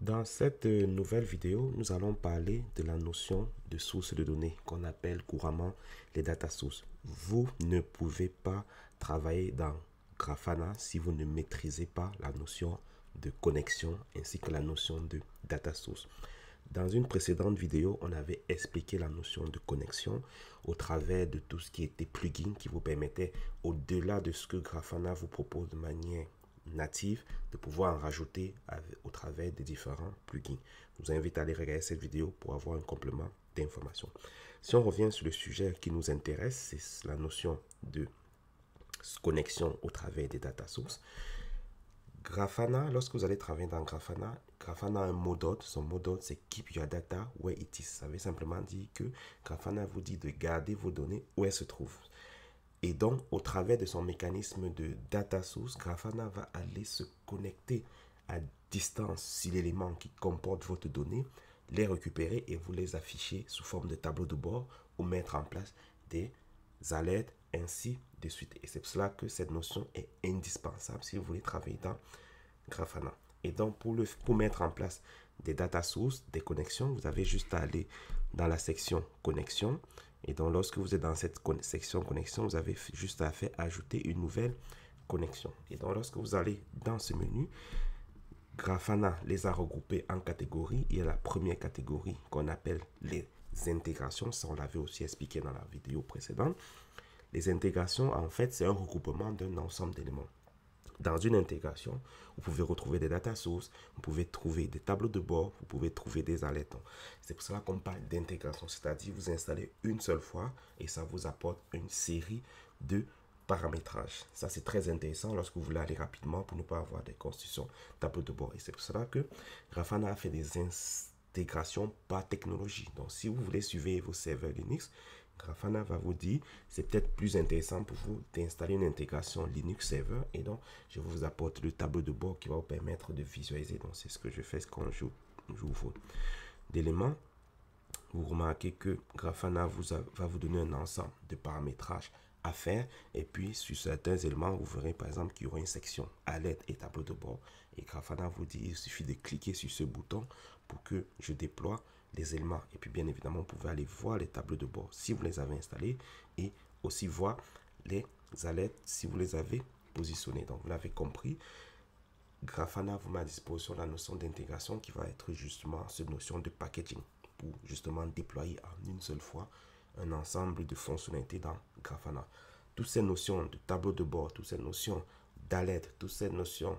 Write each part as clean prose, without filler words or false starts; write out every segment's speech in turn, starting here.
Dans cette nouvelle vidéo, nous allons parler de la notion de source de données qu'on appelle couramment les data sources. Vous ne pouvez pas travailler dans Grafana si vous ne maîtrisez pas la notion de connexion ainsi que la notion de data source. Dans une précédente vidéo, on avait expliqué la notion de connexion au travers de tout ce qui était plugin qui vous permettait, au-delà de ce que Grafana vous propose de manière native, de pouvoir en rajouter au travers des différents plugins. Je vous invite à aller regarder cette vidéo pour avoir un complément d'information. Si on revient sur le sujet qui nous intéresse, c'est la notion de connexion au travers des data sources. Grafana, lorsque vous allez travailler dans Grafana, Grafana a un mot d'ordre. Son mot d'ordre, c'est Keep your data where it is. Ça veut simplement dire que Grafana vous dit de garder vos données où elles se trouvent. Et donc, au travers de son mécanisme de data source, Grafana va aller se connecter à distance sur l'élément qui comporte votre donnée, les récupérer et vous les afficher sous forme de tableau de bord ou mettre en place des alertes, ainsi de suite. Et c'est pour cela que cette notion est indispensable si vous voulez travailler dans Grafana. Et donc, pour mettre en place des data sources, des connexions, vous avez juste à aller dans la section connexion. Et donc, lorsque vous êtes dans cette section connexion, vous avez juste à faire ajouter une nouvelle connexion. Et donc, lorsque vous allez dans ce menu, Grafana les a regroupés en catégories. Il y a la première catégorie qu'on appelle les intégrations. Ça, on l'avait aussi expliqué dans la vidéo précédente. Les intégrations, en fait, c'est un regroupement d'un ensemble d'éléments. Dans une intégration, vous pouvez retrouver des data sources, vous pouvez trouver des tableaux de bord, vous pouvez trouver des alertes. C'est pour cela qu'on parle d'intégration, c'est-à-dire vous installez une seule fois et ça vous apporte une série de paramétrages. Ça, c'est très intéressant lorsque vous voulez aller rapidement pour ne pas avoir des constructions tableaux de bord. Et c'est pour cela que Grafana a fait des intégrations par technologie. Donc, si vous voulez suivre vos serveurs Linux, Grafana va vous dire c'est peut-être plus intéressant pour vous d'installer une intégration Linux Server et donc je vous apporte le tableau de bord qui va vous permettre de visualiser. Donc c'est ce que je fais quand j'ouvre d'éléments. Vous remarquez que Grafana va vous donner un ensemble de paramétrages à faire et puis sur certains éléments vous verrez par exemple qu'il y aura une section alerte et tableau de bord et Grafana vous dit il suffit de cliquer sur ce bouton pour que je déploie les éléments. Et puis bien évidemment, vous pouvez aller voir les tableaux de bord si vous les avez installés et aussi voir les alertes si vous les avez positionnés. Donc vous l'avez compris, Grafana vous met à disposition la notion d'intégration qui va être justement cette notion de packaging pour justement déployer en une seule fois un ensemble de fonctionnalités dans Grafana. Toutes ces notions de tableau de bord, toutes ces notions d'alerte, toutes ces notions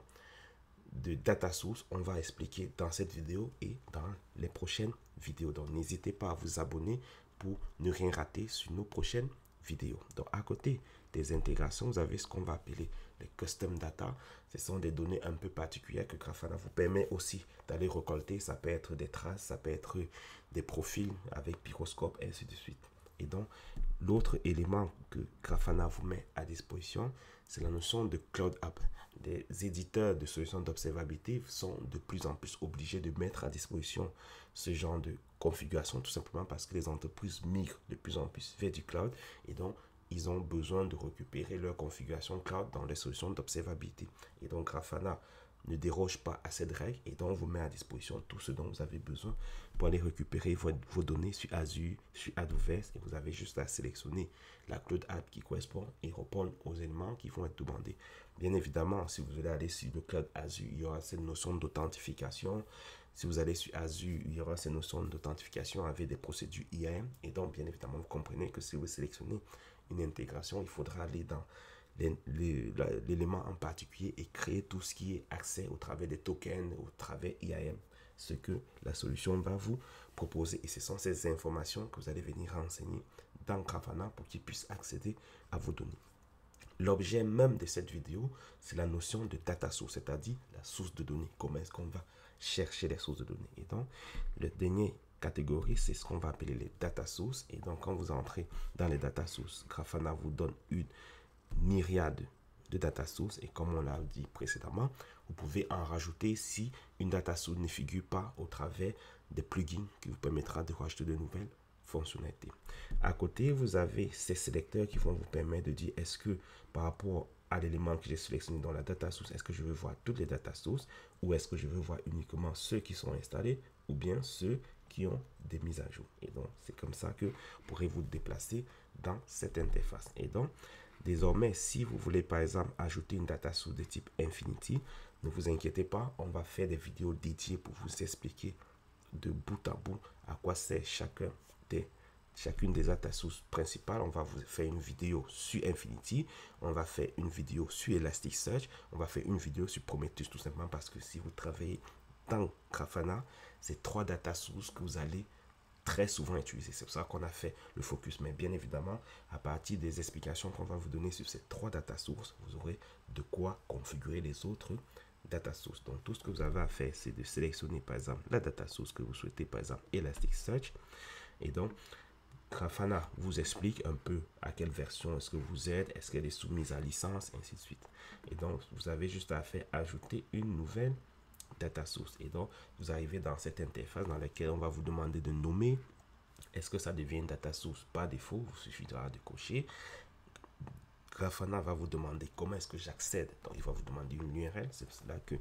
de data source, on va expliquer dans cette vidéo et dans les prochaines vidéos. Donc, n'hésitez pas à vous abonner pour ne rien rater sur nos prochaines vidéos. Donc, à côté des intégrations, vous avez ce qu'on va appeler les custom data. Ce sont des données un peu particulières que Grafana vous permet aussi d'aller récolter. Ça peut être des traces, ça peut être des profils avec pyroscope, et ainsi de suite. Et donc, l'autre élément que Grafana vous met à disposition, c'est la notion de Cloud App. Des éditeurs de solutions d'observabilité sont de plus en plus obligés de mettre à disposition ce genre de configuration, tout simplement parce que les entreprises migrent de plus en plus vers du cloud et donc ils ont besoin de récupérer leur configuration cloud dans les solutions d'observabilité. Et donc Grafana ne déroge pas à cette règle et donc on vous met à disposition tout ce dont vous avez besoin pour aller récupérer vos données sur Azure, sur AWS et vous avez juste à sélectionner la Cloud App qui correspond et répondre aux éléments qui vont être demandés. Bien évidemment, si vous allez aller sur le Cloud Azure, il y aura cette notion d'authentification. Si vous allez sur Azure, il y aura cette notion d'authentification avec des procédures IAM et donc bien évidemment vous comprenez que si vous sélectionnez une intégration, il faudra aller dans l'élément en particulier et créer tout ce qui est accès au travers des tokens, au travers IAM, ce que la solution va vous proposer. Et ce sont ces informations que vous allez venir renseigner dans Grafana pour qu'ils puissent accéder à vos données. L'objet même de cette vidéo, c'est la notion de data source, c'est-à-dire la source de données. Comment est-ce qu'on va chercher les sources de données? Et donc, le dernier catégorie, c'est ce qu'on va appeler les data sources. Et donc, quand vous entrez dans les data sources, Grafana vous donne une myriade de data sources et comme on l'a dit précédemment, vous pouvez en rajouter si une data source ne figure pas au travers des plugins qui vous permettra de rajouter de nouvelles fonctionnalités. À côté, vous avez ces sélecteurs qui vont vous permettre de dire est-ce que par rapport à l'élément que j'ai sélectionné dans la data source. Est-ce que je veux voir toutes les data sources ou est-ce que je veux voir uniquement ceux qui sont installés ou bien ceux qui ont des mises à jour. Et donc, c'est comme ça que vous pourrez vous déplacer dans cette interface. Et donc, désormais, si vous voulez par exemple ajouter une data source de type Infinity, ne vous inquiétez pas, on va faire des vidéos dédiées pour vous expliquer de bout à bout à quoi sert chacune des data sources principales. On va vous faire une vidéo sur Infinity, on va faire une vidéo sur Elasticsearch, on va faire une vidéo sur Prometheus, tout simplement parce que si vous travaillez dans Grafana, c'est 3 data sources que vous allez très souvent utiliser. C'est pour ça qu'on a fait le focus. Mais bien évidemment, à partir des explications qu'on va vous donner sur ces 3 data sources, vous aurez de quoi configurer les autres data sources. Donc, tout ce que vous avez à faire, c'est de sélectionner, par exemple, la data source que vous souhaitez, par exemple, Elasticsearch. Et donc, Grafana vous explique un peu à quelle version est-ce que vous êtes, est-ce qu'elle est soumise à licence, ainsi de suite. Et donc, vous avez juste à faire ajouter une nouvelle data source. Et donc, vous arrivez dans cette interface dans laquelle on va vous demander de nommer. Est-ce que ça devient une data source? Par défaut, il suffira de cocher. Grafana va vous demander comment est-ce que j'accède. Donc, il va vous demander une URL. C'est pour cela que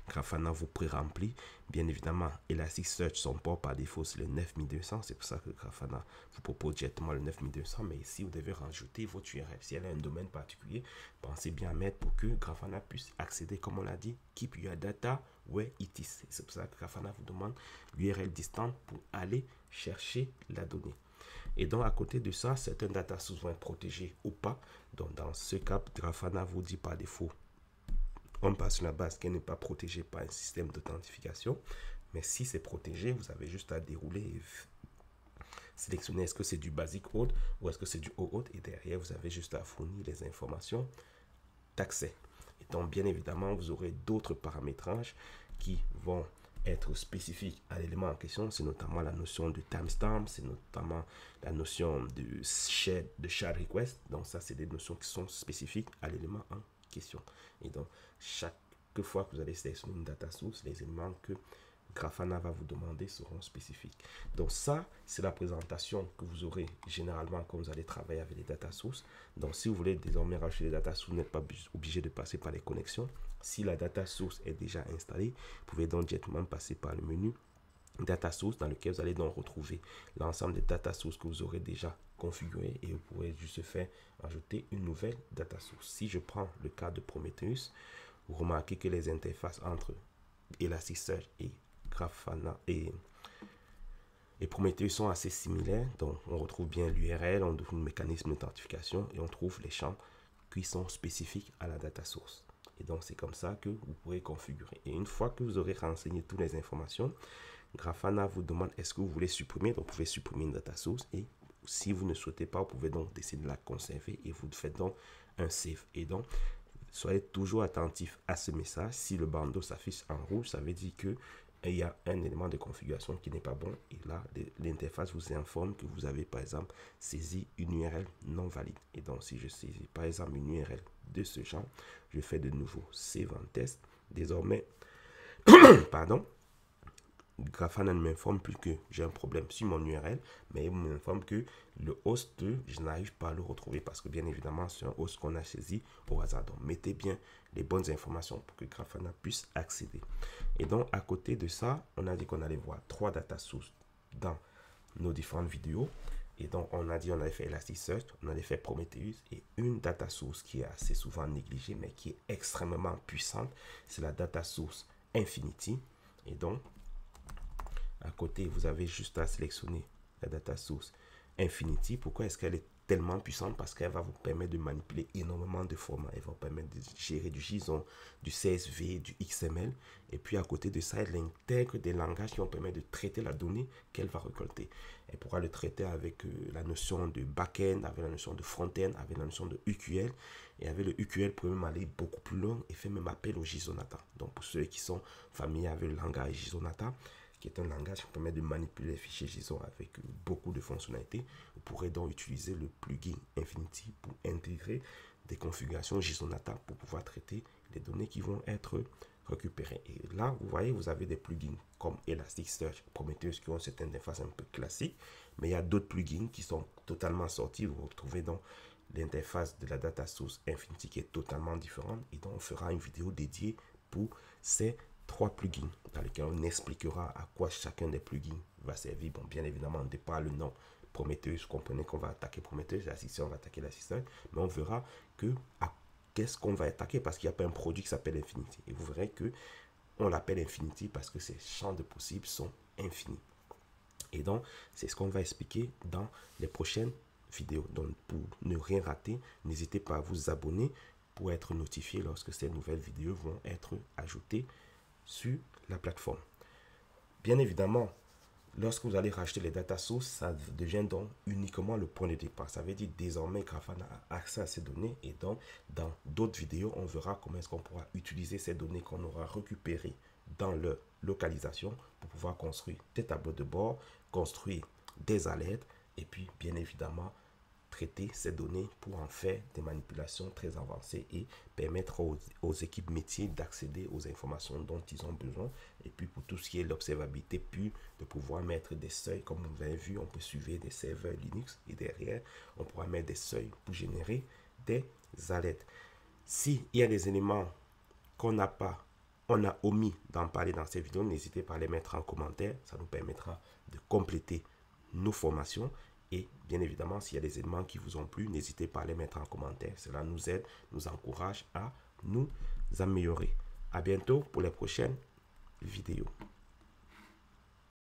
Grafana vous pré-remplit. Bien évidemment, Elasticsearch, son port par défaut, c'est le 9200. C'est pour ça que Grafana vous propose directement le 9200. Mais ici, vous devez rajouter votre URL. Si elle a un domaine particulier, pensez bien à mettre pour que Grafana puisse accéder, comme on l'a dit, keep your data where it is. C'est pour ça que Grafana vous demande l'URL distante pour aller chercher la donnée. Et donc, à côté de ça, certaines data sources vont être protégées ou pas. Donc, dans ce cas, Grafana vous dit par défaut, on passe sur la base qu'elle n'est pas protégée par un système d'authentification. Mais si c'est protégé, vous avez juste à dérouler et sélectionner est-ce que c'est du basic auth ou est-ce que c'est du OAuth. Et derrière, vous avez juste à fournir les informations d'accès. Et donc, bien évidemment, vous aurez d'autres paramétrages qui vont être spécifique à l'élément en question. C'est notamment la notion de timestamp, c'est notamment la notion de shard request. Donc ça, c'est des notions qui sont spécifiques à l'élément en question. Et donc, chaque fois que vous allez sélectionner une data source, les éléments que Grafana va vous demander seront spécifiques. Donc ça, c'est la présentation que vous aurez généralement quand vous allez travailler avec les data sources. Donc si vous voulez désormais rajouter les data sources, vous n'êtes pas obligé de passer par les connexions. Si la data source est déjà installée, vous pouvez donc directement passer par le menu data source dans lequel vous allez donc retrouver l'ensemble des data sources que vous aurez déjà configurées et vous pourrez juste faire ajouter une nouvelle data source. Si je prends le cas de Prometheus, vous remarquez que les interfaces entre Elasticsearch et Grafana et Prometheus sont assez similaires. Donc, on retrouve bien l'URL, on trouve le mécanisme d'authentification et on trouve les champs qui sont spécifiques à la data source. Et donc, c'est comme ça que vous pourrez configurer. Et une fois que vous aurez renseigné toutes les informations, Grafana vous demande est-ce que vous voulez supprimer. Donc, vous pouvez supprimer une data source. Et si vous ne souhaitez pas, vous pouvez donc décider de la conserver et vous faites donc un save. Et donc, soyez toujours attentif à ce message. Si le bandeau s'affiche en rouge, ça veut dire que il y a un élément de configuration qui n'est pas bon. Et là, l'interface vous informe que vous avez, par exemple, saisi une URL non valide. Et donc, si je saisis, par exemple, une URL de ce genre, je fais de nouveau save en test. Désormais, pardon, Grafana ne m'informe plus que j'ai un problème sur mon URL, mais il m'informe que le host, je n'arrive pas à le retrouver parce que bien évidemment, c'est un host qu'on a saisi au hasard. Donc, mettez bien les bonnes informations pour que Grafana puisse accéder. Et donc, à côté de ça, on a dit qu'on allait voir 3 data sources dans nos différentes vidéos. Et donc, on a dit on avait fait Elasticsearch, on avait fait Prometheus et une data source qui est assez souvent négligée, mais qui est extrêmement puissante, c'est la data source Infinity. Et donc, à côté, vous avez juste à sélectionner la data source Infinity. Pourquoi est-ce qu'elle est tellement puissante? Parce qu'elle va vous permettre de manipuler énormément de formats. Elle va vous permettre de gérer du JSON, du CSV, du XML. Et puis à côté de ça, elle intègre des langages qui vont permettre de traiter la donnée qu'elle va récolter. Elle pourra le traiter avec la notion de back-end, avec la notion de front-end, avec la notion de UQL. Et avec le UQL, vous pouvez même aller beaucoup plus loin et faire même appel au JSONata. Donc pour ceux qui sont familiers avec le langage JSONata, qui est un langage qui permet de manipuler les fichiers JSON avec beaucoup de fonctionnalités. Vous pourrez donc utiliser le plugin Infinity pour intégrer des configurations JSONata pour pouvoir traiter les données qui vont être récupérées. Et là, vous voyez, vous avez des plugins comme Elasticsearch, Prometheus qui ont cette interface un peu classique, mais il y a d'autres plugins qui sont totalement sortis. Vous retrouvez donc l'interface de la data source Infinity qui est totalement différente. Et donc, on fera une vidéo dédiée pour ces 3 plugins dans lesquels on expliquera à quoi chacun des plugins va servir. Bon, bien évidemment, on ne dit pas le nom Prometheus. Comprenez qu'on va attaquer Prometheus, l'assistant, on va attaquer l'assistant, mais on verra que qu'est-ce qu'on va attaquer parce qu'il n'y a pas un produit qui s'appelle Infinity. Et vous verrez que on l'appelle Infinity parce que ses champs de possibles sont infinis. Et donc, c'est ce qu'on va expliquer dans les prochaines vidéos. Donc, pour ne rien rater, n'hésitez pas à vous abonner pour être notifié lorsque ces nouvelles vidéos vont être ajoutées sur la plateforme. Bien évidemment, lorsque vous allez racheter les data sources, ça devient donc uniquement le point de départ. Ça veut dire désormais Grafana a accès à ces données et donc dans d'autres vidéos, on verra comment est-ce qu'on pourra utiliser ces données qu'on aura récupérées dans leur localisation pour pouvoir construire des tableaux de bord, construire des alertes et puis bien évidemment traiter ces données pour en faire des manipulations très avancées et permettre aux équipes métiers d'accéder aux informations dont ils ont besoin. Et puis pour tout ce qui est l'observabilité pure, de pouvoir mettre des seuils, comme vous avez vu, on peut suivre des serveurs Linux et derrière, on pourra mettre des seuils pour générer des alertes. S'il y a des éléments qu'on n'a pas, on a omis d'en parler dans cette vidéo, n'hésitez pas à les mettre en commentaire, ça nous permettra de compléter nos formations. Et bien évidemment, s'il y a des éléments qui vous ont plu, n'hésitez pas à les mettre en commentaire. Cela nous aide, nous encourage à nous améliorer. À bientôt pour les prochaines vidéos.